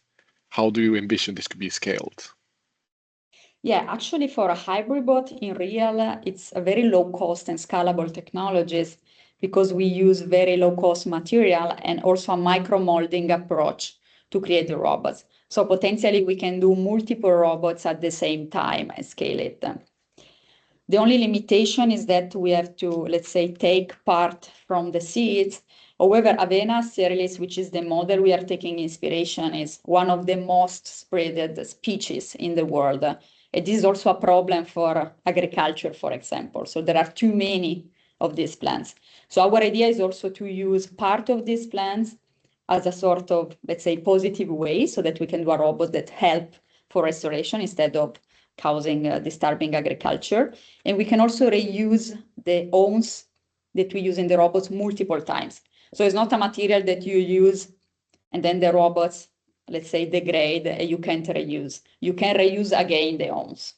How do you envision this could be scaled? Yeah, actually, for a hybrid bot in real, it's a very low cost and scalable technologies because we use very low cost material and also a micro molding approach to create the robots. So potentially we can do multiple robots at the same time and scale it. The only limitation is that we have to, let's say, take part from the seeds. However, Avena Cerealis, which is the model we are taking inspiration, is one of the most spreaded species in the world. It is also a problem for agriculture, for example. So there are too many of these plants. So our idea is also to use part of these plants as a sort of, let's say, positive way so that we can do a robot that help for restoration instead of causing disturbing agriculture. And we can also reuse the ohms that we use in the robots multiple times. So it's not a material that you use and then the robots, let's say, degrade and you can't reuse. You can reuse again the ohms.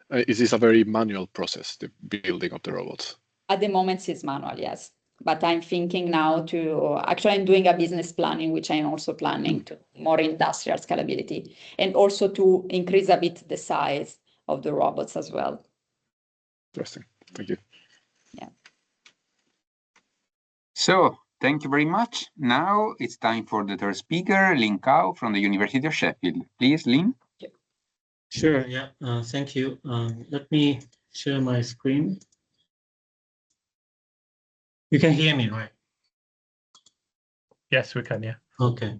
Is this a very manual process, the building of the robots? At the moment, it's manual, yes. But I'm thinking now to, actually I'm doing a business plan in which I'm also planning to more industrial scalability and also to increase a bit the size of the robots as well. Interesting, thank you. Yeah. So thank you very much. Now it's time for the third speaker, Lin Cao from the University of Sheffield. Please, Lin. Sure, yeah, thank you. Let me share my screen. You can hear me, right? Yes, we can, yeah. Okay.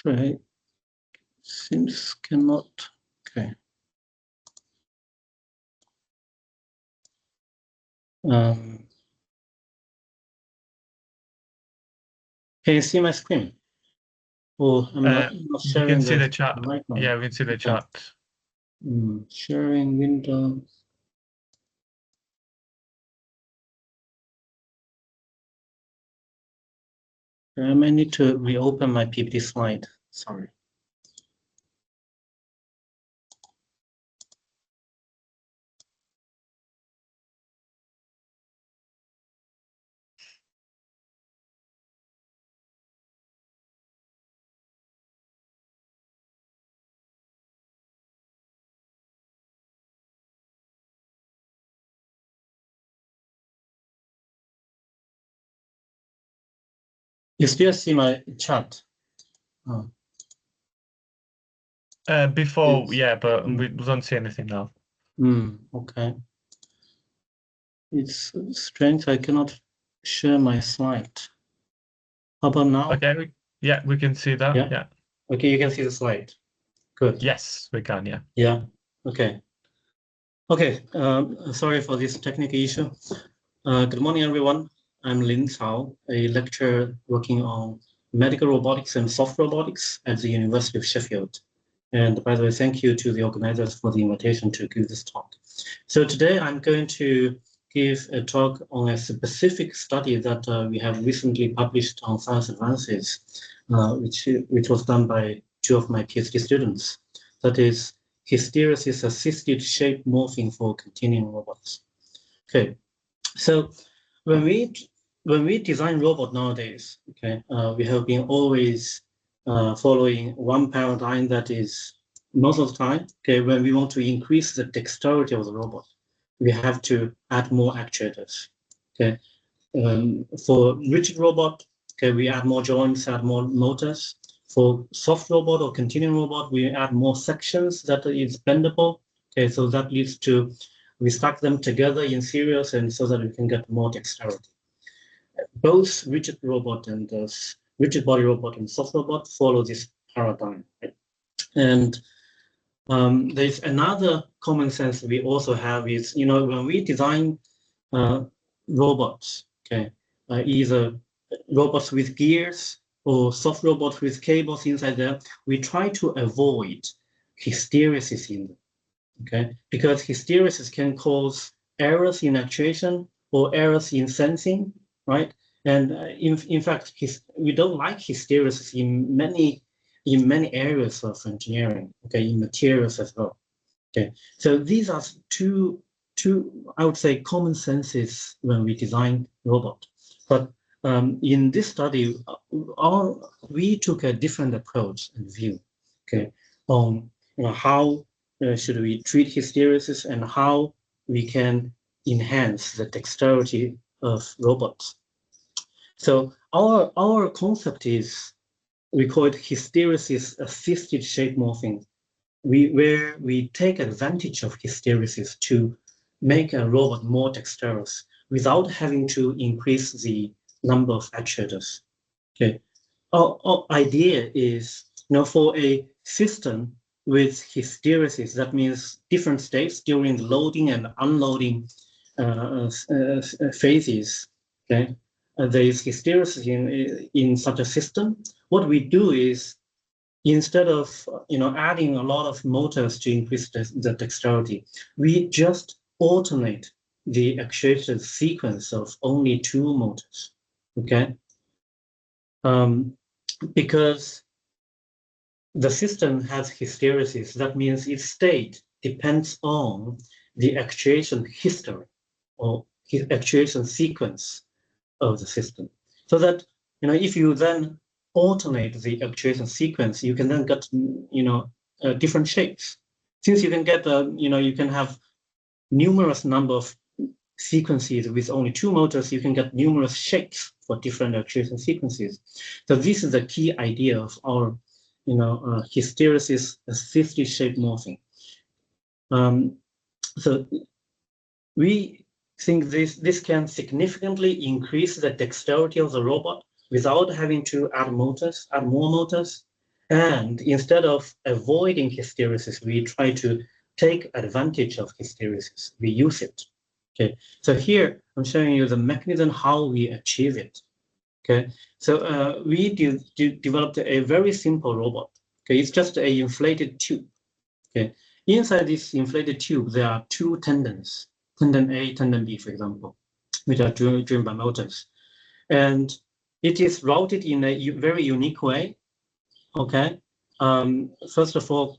Right. Seems cannot. Okay. Can you see my screen? Oh, I'm not You sharing can see the chat. icon. Yeah, we can see the Okay. chat. Sharing window. I might need to reopen my PPT slide. Sorry. You still see my chat? Oh. Before, Yes. yeah, but we don't see anything now. Okay. It's strange. I cannot share my slide. How about now? Okay, yeah, we can see that. Yeah. Okay, you can see the slide. Good. Yes, we can. Yeah. Yeah. Okay. Okay. Sorry for this technical issue. Good morning, everyone. I'm Lin Cao, a lecturer working on medical robotics and soft robotics at the University of Sheffield. And by the way, thank you to the organizers for the invitation to give this talk. So today I'm going to give a talk on a specific study that we have recently published on Science Advances, which was done by two of my PhD students. That is hysteresis-assisted shape morphing for continuum robots. Okay, so when we design robot nowadays, okay, we have been always following one paradigm that is most of the time, okay, when we want to increase the dexterity of the robot, we have to add more actuators. Okay, for rigid robot, okay, we add more joints, add more motors. For soft robot or continuum robot, we add more sections that is bendable. Okay, so that leads to we stack them together in series, and so that we can get more dexterity. Both rigid robot and rigid body robot and soft robot follow this paradigm. Right? And There's another common sense we also have is, when we design robots, okay, either robots with gears or soft robots with cables inside them, we try to avoid hysteresis in them, okay? Because hysteresis can cause errors in actuation or errors in sensing, right? And in fact, we don't like hysteresis in many areas of engineering, okay, in materials as well. Okay, so these are two I would say common senses when we design robot. But in this study, we took a different approach and view, okay, on how should we treat hysteresis and how we can enhance the dexterity of robots. So our concept is, we call it hysteresis assisted shape morphing, where we take advantage of hysteresis to make a robot more dexterous without having to increase the number of actuators. Okay, our idea is, for a system with hysteresis, that means different states during the loading and unloading phases. Okay, there is hysteresis in such a system. What we do is, instead of adding a lot of motors to increase the dexterity, we just alternate the actuated sequence of only 2 motors. Okay, because the system has hysteresis, that means its state depends on the actuation history or actuation sequence of the system. So that if you then alternate the actuation sequence, you can then get different shapes. Since you can get you can have numerous number of sequences with only 2 motors, you can get numerous shapes for different actuation sequences. So this is the key idea of our hysteresis assisted shape morphing. So we think this can significantly increase the dexterity of the robot without having to add more motors. And instead of avoiding hysteresis, we try to take advantage of hysteresis. We use it. Okay, so here I'm showing you the mechanism how we achieve it. Okay, so we developed a very simple robot. Okay, it's just an inflated tube. Okay, inside this inflated tube there are 2 tendons, tendon A, tendon B, for example, which are driven by motors, and it is routed in a very unique way. Okay, first of all,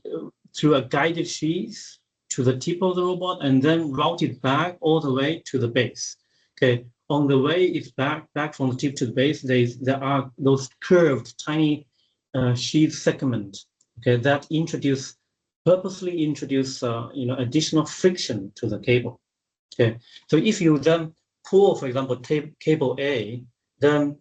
through a guided sheath to the tip of the robot, and then routed back all the way to the base. Okay, on the way it's back from the tip to the base, there are those curved tiny sheath segments. Okay, that purposely introduce additional friction to the cable. Okay, so if you then pull, for example, cable A, then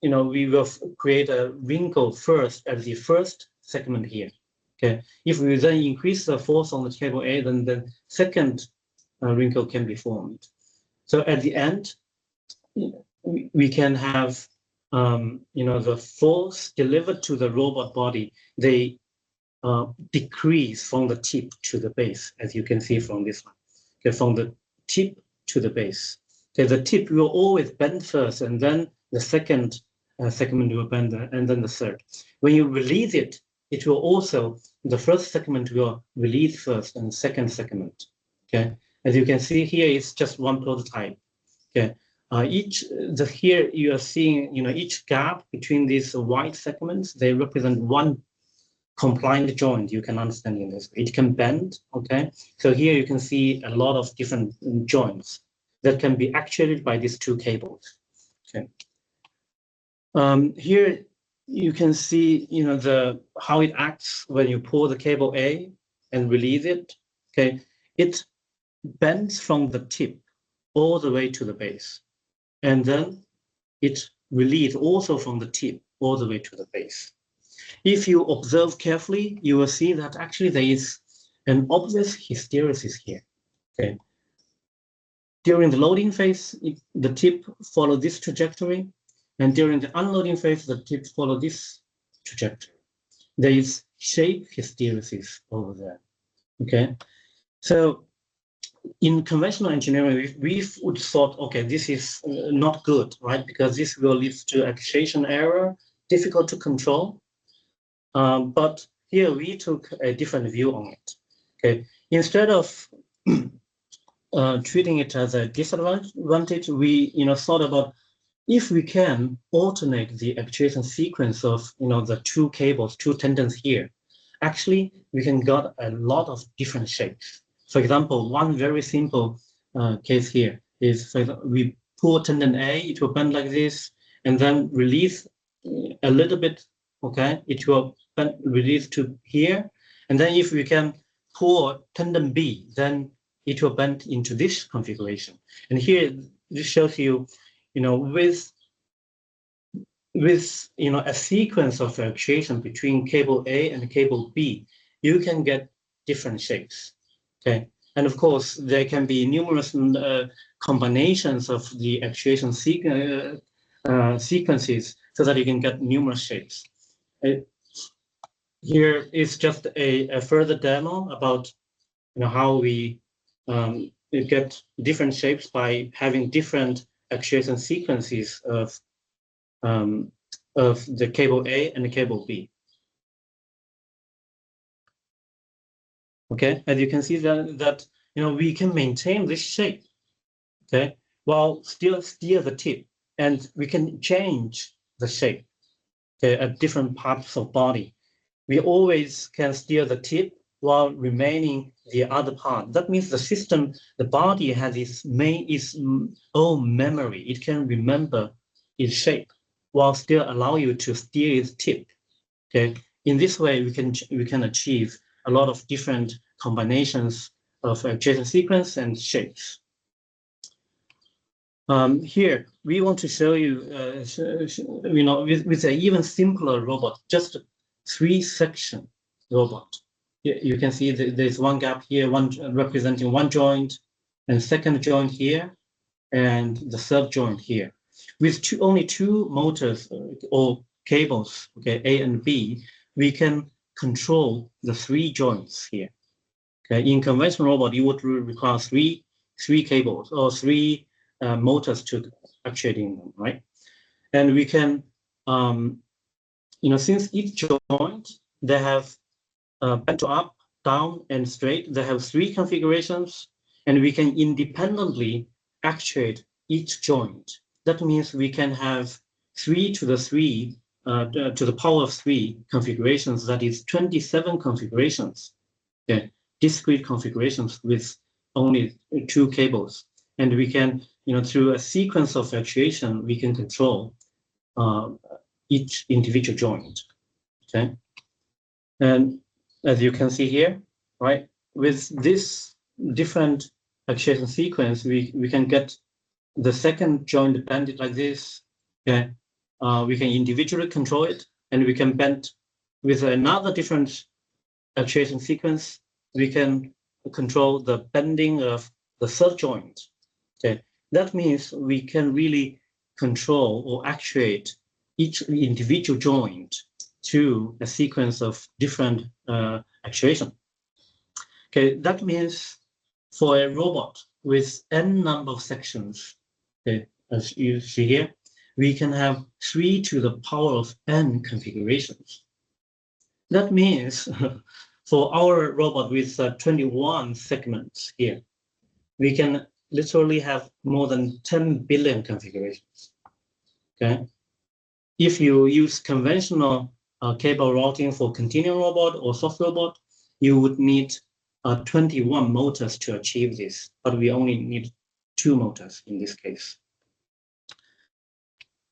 we will create a wrinkle first at the first segment here. Okay, if we then increase the force on the cable A, then the second wrinkle can be formed. So at the end, we can have the force delivered to the robot body, they decrease from the tip to the base, as you can see from this one. Okay, from the tip to the base. Okay, the tip will always bend first, and then the second segment will bend, and then the third. When you release it, it will also, the first segment will release first, and second segment. Okay, as you can see here, it's just one prototype. Okay, here you are seeing, each gap between these white segments, they represent one compliant joint. You can understand in this. It can bend. Okay, so here you can see a lot of different joints that can be actuated by these 2 cables. Okay, here you can see how it acts when you pull the cable A and release it. Okay, it bends from the tip all the way to the base, and then it releases also from the tip all the way to the base. If you observe carefully, you will see that actually there is an obvious hysteresis here. Okay, during the loading phase, the tip follows this trajectory, and during the unloading phase, the tip follows this trajectory. There is shape hysteresis over there. Okay, so in conventional engineering, we would thought, okay, this is not good, right? Because this will lead to actuation error, difficult to control. But here we took a different view on it. Okay, instead of treating it as a disadvantage, we thought about if we can alternate the actuation sequence of the two cables, two tendons here, actually we can get a lot of different shapes. For example, one very simple case here is, for example, we pull tendon A, it will bend like this, and then release a little bit. Okay, it will bend, release to here, and then if we can pull tendon B, then it will bend into this configuration. And here this shows you, with a sequence of actuation between cable A and cable B, you can get different shapes. Okay, and of course there can be numerous combinations of the actuation sequences so that you can get numerous shapes. Here is just a further demo about how we get different shapes by having different actuation sequences of the cable A and the cable B. Okay, as you can see that we can maintain this shape, okay, while still steer the tip, and we can change the shape, okay, at different parts of body. We always can steer the tip while remaining the other part. That means the system, the body has its own memory. It can remember its shape while still allow you to steer its tip. Okay, in this way we can achieve a lot of different combinations of adjacent sequence and shapes. Here we want to show you, with an even simpler robot, just 3-section robot. You can see there's one gap here, one representing one joint, and second joint here, and the third joint here. With only two motors or cables, okay, A and B, we can control the 3 joints here. Okay, in conventional robot, you would require three cables or 3 motors to actuating them, right? And we can, since each joint, they have bent to up, down, and straight. They have 3 configurations, and we can independently actuate each joint. That means we can have 3 to the power of 3 configurations. That is 27 configurations, okay, discrete configurations with only 2 cables. And we can, through a sequence of actuation, we can control each individual joint. Okay, and as you can see here, right, with this different actuation sequence, we can get the second joint bended like this. Okay, we can individually control it, and we can bend with another different actuation sequence. We can control the bending of the third joint. Okay, that means we can really control or actuate each individual joint to a sequence of different actuation. Okay, that means for a robot with n number of sections, okay, as you see here, we can have 3 to the power of n configurations. That means for our robot with 21 segments here, we can literally have more than 10 billion configurations. Okay, if you use conventional cable routing for continuum robot or soft robot, you would need 21 motors to achieve this, but we only need 2 motors in this case.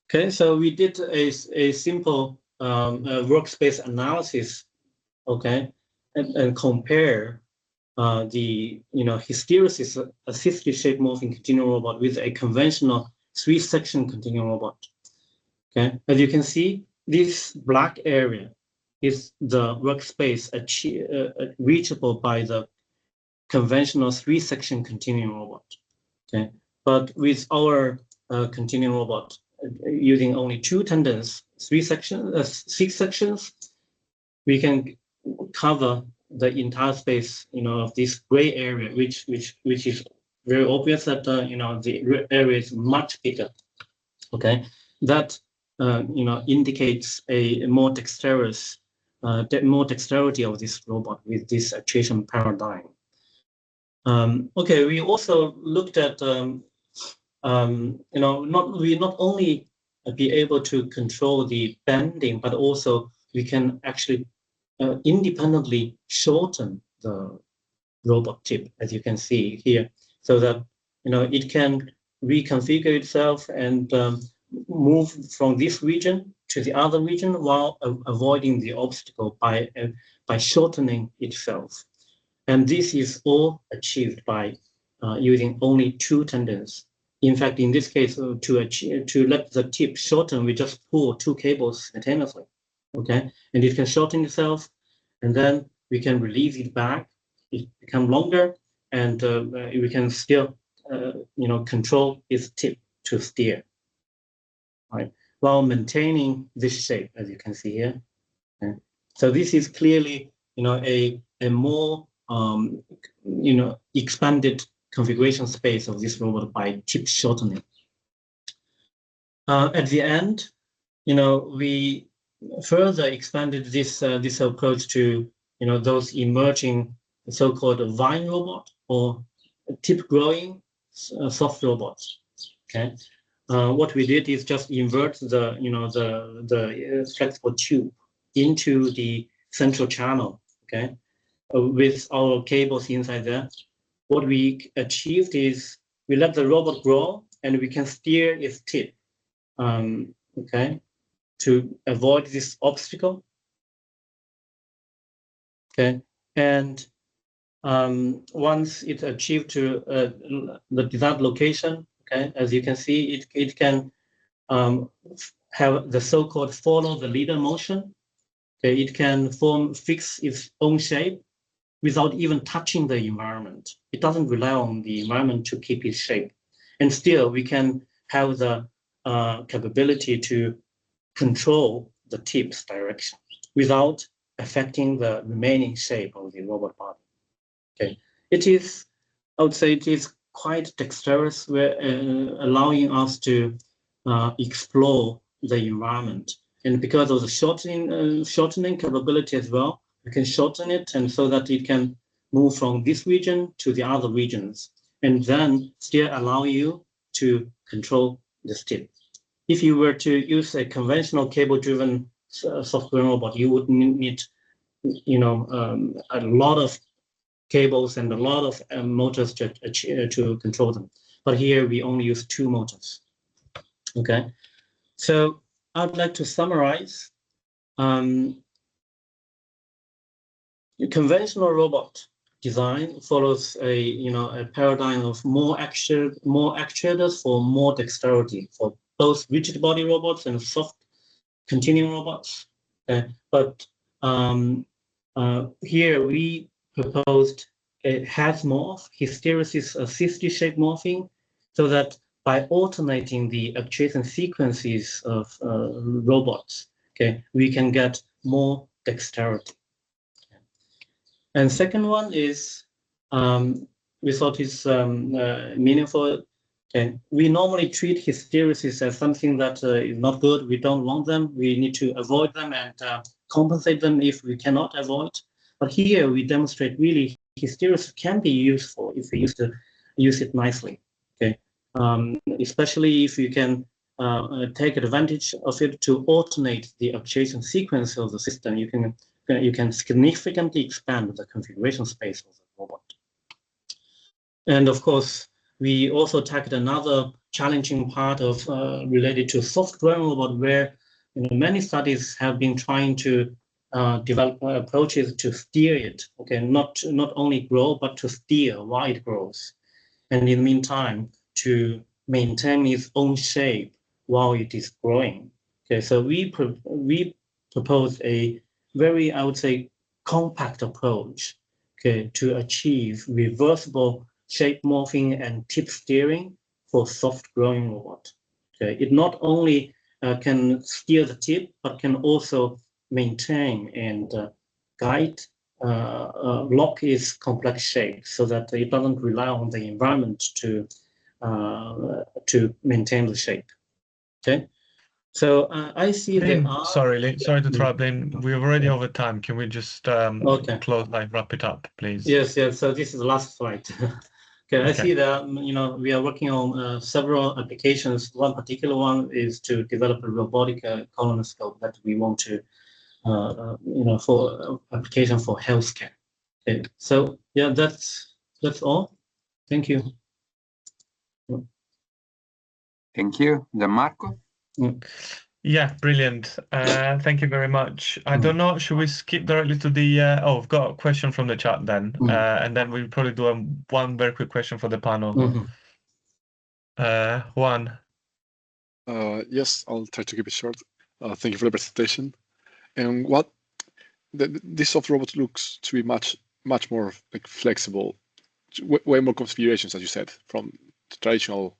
Okay, so we did a simple workspace analysis, okay, and compare the hysteresis assisted shape morphing continuum robot with a conventional 3-section continuum robot. Okay, as you can see, this black area is the workspace reachable by the conventional 3-section continuum robot. Okay, but with our continuum robot using only 2 tendons, 6 sections, we can cover the entire space, of this gray area, which is very obvious that the area is much bigger. Okay, that indicates a more dexterous, more dexterity of this robot with this actuation paradigm. Okay, we also looked at we not only be able to control the bending, but also we can actually independently shorten the robot tip, as you can see here, so that it can reconfigure itself and move from this region to the other region while avoiding the obstacle by shortening itself. And this is all achieved by using only 2 tendons. In fact, in this case, to let the tip shorten, we just pull 2 cables simultaneously. Okay, and it can shorten itself, and then we can release it back. It becomes longer, and we can still, control its tip to steer, right, while maintaining this shape, as you can see here. Okay. So this is clearly, a more, expanded configuration space of this robot by tip shortening. At the end, we further expanded this approach to those emerging so-called vine robot or tip growing soft robots. Okay, what we did is just invert the the flexible tube into the central channel. Okay, with our cables inside there. What we achieved is we let the robot grow and we can steer its tip. Okay, to avoid this obstacle. Okay, and once it's achieved to the desired location, okay, as you can see, it can have the so-called follow the leader motion. Okay, it can fix its own shape without even touching the environment. It doesn't rely on the environment to keep its shape, and still we can have the capability to control the tip's direction without affecting the remaining shape of the robot body. Okay, it is, I would say, it is quite dexterous, allowing us to explore the environment. And because of the shortening capability as well, we can shorten it, and so that it can move from this region to the other regions, and then still allow you to control the tip. If you were to use a conventional cable-driven software robot, you would need, a lot of cables and a lot of motors to control them. But here we only use 2 motors. Okay, so I'd like to summarize. Conventional robot design follows a paradigm of more actuators for more dexterity for both rigid body robots and soft continuum robots. But here we proposed a HAS-morph, hysteresis assisted shape morphing, so that by alternating the actuation sequences of robots, okay, we can get more dexterity. And second one is, we thought is meaningful. Okay. We normally treat hysteresis as something that is not good. We don't want them. We need to avoid them and compensate them if we cannot avoid. But here we demonstrate really hysteresis can be useful if we use it nicely. Okay, especially if you can take advantage of it to alternate the actuation sequence of the system. You can significantly expand the configuration space of the robot. And of course, we also tackled another challenging part of related to software robot, where many studies have been trying to develop approaches to steer it. Okay, not only grow, but to steer while it grows, and in the meantime to maintain its own shape while it is growing. Okay, so we propose a very, I would say, compact approach, okay, to achieve reversible shape morphing and tip steering for soft growing robot. Okay, it not only can steer the tip, but can also maintain and guide block is complex shape so that it doesn't rely on the environment to maintain the shape. Okay, so I see Lynn, there are. sorry to interrupt, Lynn. We're already over time. Can we just Okay. wrap it up, please? Yes. So this is the last slide. Okay, I see that we are working on several applications. One particular one is to develop a robotic colonoscope that we want to, for application for healthcare. Okay, so yeah, that's all. Thank you. Thank you. Gianmarco? Yeah, brilliant. Thank you very much. I don't know, should we skip directly to the... we've got a question from the chat then. And then we'll probably do one very quick question for the panel. Juan. Yes, I'll try to keep it short. Thank you for the presentation. And this soft robot looks to be much more like flexible, way more configurations, as you said, from traditional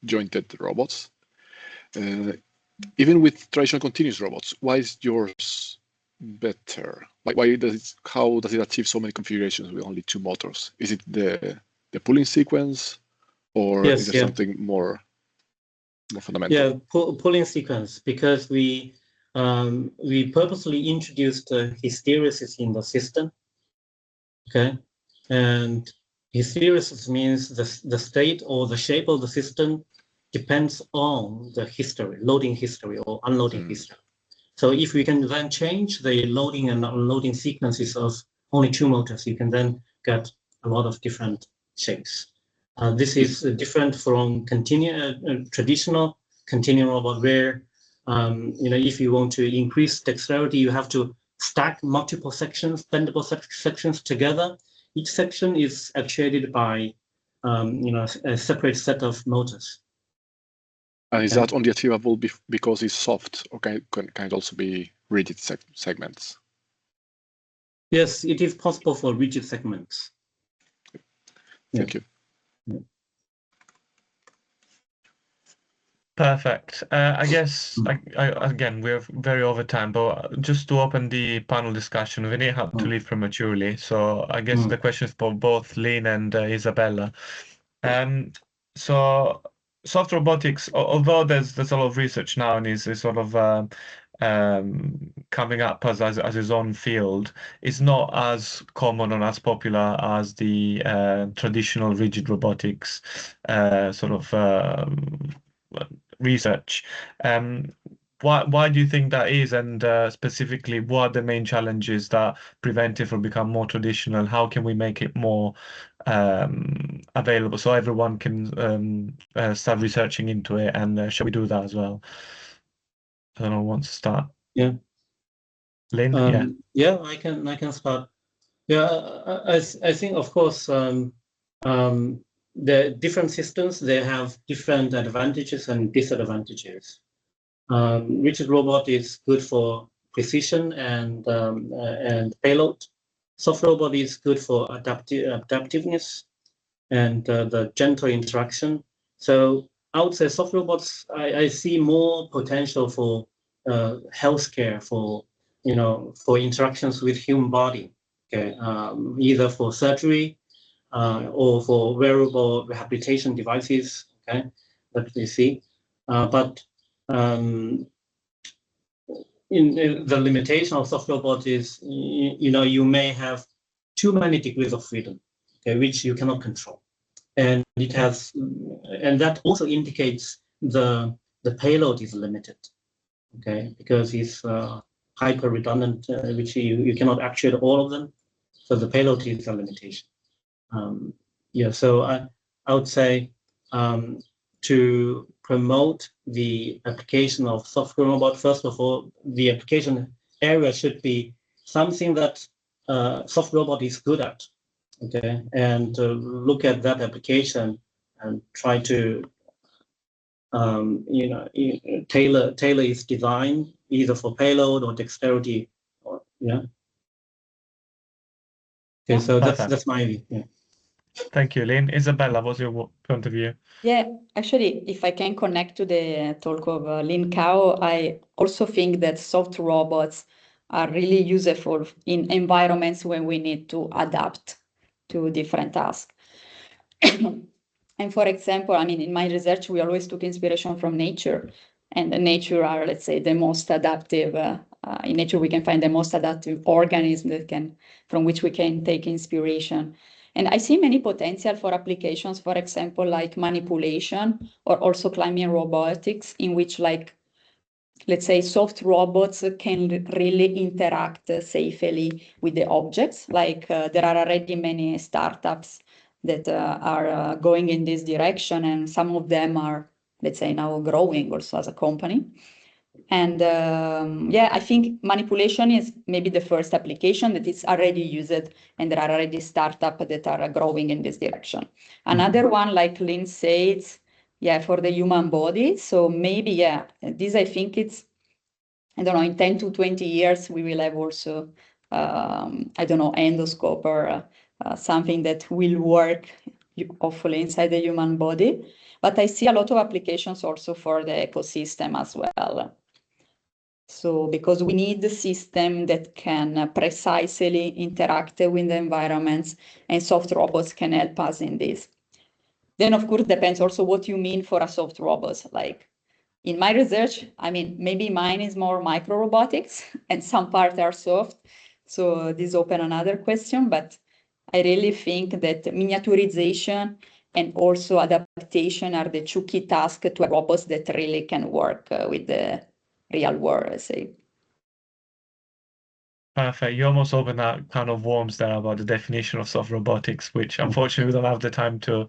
jointed robots. Even with traditional continuous robots, why is yours better? How does it achieve so many configurations with only 2 motors? Is it the pulling sequence, or is there something more fundamental? Yeah, pulling sequence, because we purposely introduced hysteresis in the system. Okay, and hysteresis means the state or the shape of the system depends on the history, loading history or unloading history. So if we can then change the loading and unloading sequences of only 2 motors, you can then get a lot of different shapes. This is different from traditional continuum robot, where if you want to increase dexterity, you have to stack multiple sections, bendable sections together. Each section is actuated by a separate set of motors. And is that only achievable because it's soft, or can it also be rigid segments? Yes, it is possible for rigid segments. Thank you. Perfect. I guess, again, we're very over time, but just to open the panel discussion, we didn't have to leave prematurely. So I guess the question is for both Lynn and Isabella. So soft robotics, although there's a lot of research now and is sort of coming up as his own field, is not as common and as popular as the traditional rigid robotics research. Why do you think that is, and specifically, what are the main challenges that prevent it from becoming more traditional? How can we make it more available so everyone can start researching into it? And shall we do that as well? I don't know who wants to start. Yeah, Lynn. Yeah, I can start. Yeah, I think, of course, the different systems, they have different advantages and disadvantages. Rigid robot is good for precision and payload. Soft robot is good for adaptiveness and the gentle interaction. So I would say soft robots, I see more potential for healthcare, for interactions with human body. Okay, either for surgery or for wearable rehabilitation devices. Okay, that we see, but in the limitation of soft robot is, you may have too many degrees of freedom, okay, which you cannot control, and that also indicates the payload is limited, okay, because it's hyper redundant, which you cannot actuate all of them, so the payload is a limitation. So I would say to promote the application of software robot, first of all, the application area should be something that soft robot is good at, okay, and look at that application and try to tailor its design either for payload or dexterity, or Okay, so that's my view. Yeah. Thank you, Lynn. Isabella, what's your point of view? Yeah, actually, if I can connect to the talk of Lin Cao, I also think that soft robots are really useful in environments when we need to adapt to different tasks. And for example, I mean, in my research, we always took inspiration from nature, and the nature are, let's say, the most adaptive. In nature, we can find the most adaptive organism from which we can take inspiration. And I see many potential for applications, for example, like manipulation or also climbing robotics, in which, like, let's say, soft robots can really interact safely with the objects. Like there are already many startups that are going in this direction, and some of them are, let's say, now growing also as a company. And yeah, I think manipulation is maybe the first application that is already used, and there are already startups that are growing in this direction. Another one, like Lynn says, yeah, for the human body. So maybe, yeah, this, I think it's, I don't know, in 10 to 20 years, we will have also, I don't know, endoscope or something that will work hopefully inside the human body. But I see a lot of applications also for the ecosystem as well. So because we need the system that can precisely interact with the environments, and soft robots can help us in this. Then, of course, depends also what you mean for a soft robot. Like in my research, I mean, maybe mine is more micro robotics and some parts are soft. So this open another question, but I really think that miniaturization and also adaptation are the two key tasks to robots that really can work with the real world, I say. Perfect. You almost opened that kind of worms there about the definition of soft robotics, which unfortunately we don't have the time to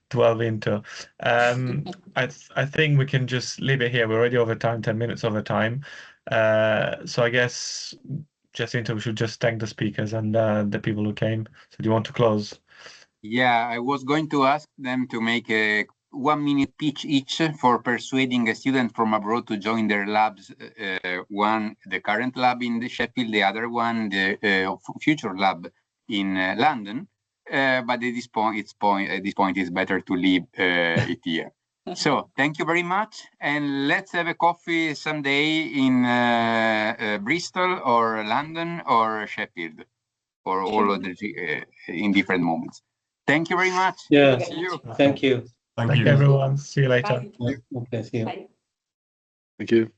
delve into. I think we can just leave it here. We're already over time, 10 minutes over time. So I guess, Jacinto, we should just thank the speakers and the people who came. So do you want to close? Yeah, I was going to ask them to make a 1-minute pitch each for persuading a student from abroad to join their labs. One, the current lab in the Sheffield, the other one, the future lab in London. But at this point, it's better to leave it here. So thank you very much, and let's have a coffee someday in Bristol or London or Sheffield, or all of the in different moments. Thank you very much. Yeah. See you. Thank you. Thank you, everyone. See you later. Okay, see you. Bye. Thank you.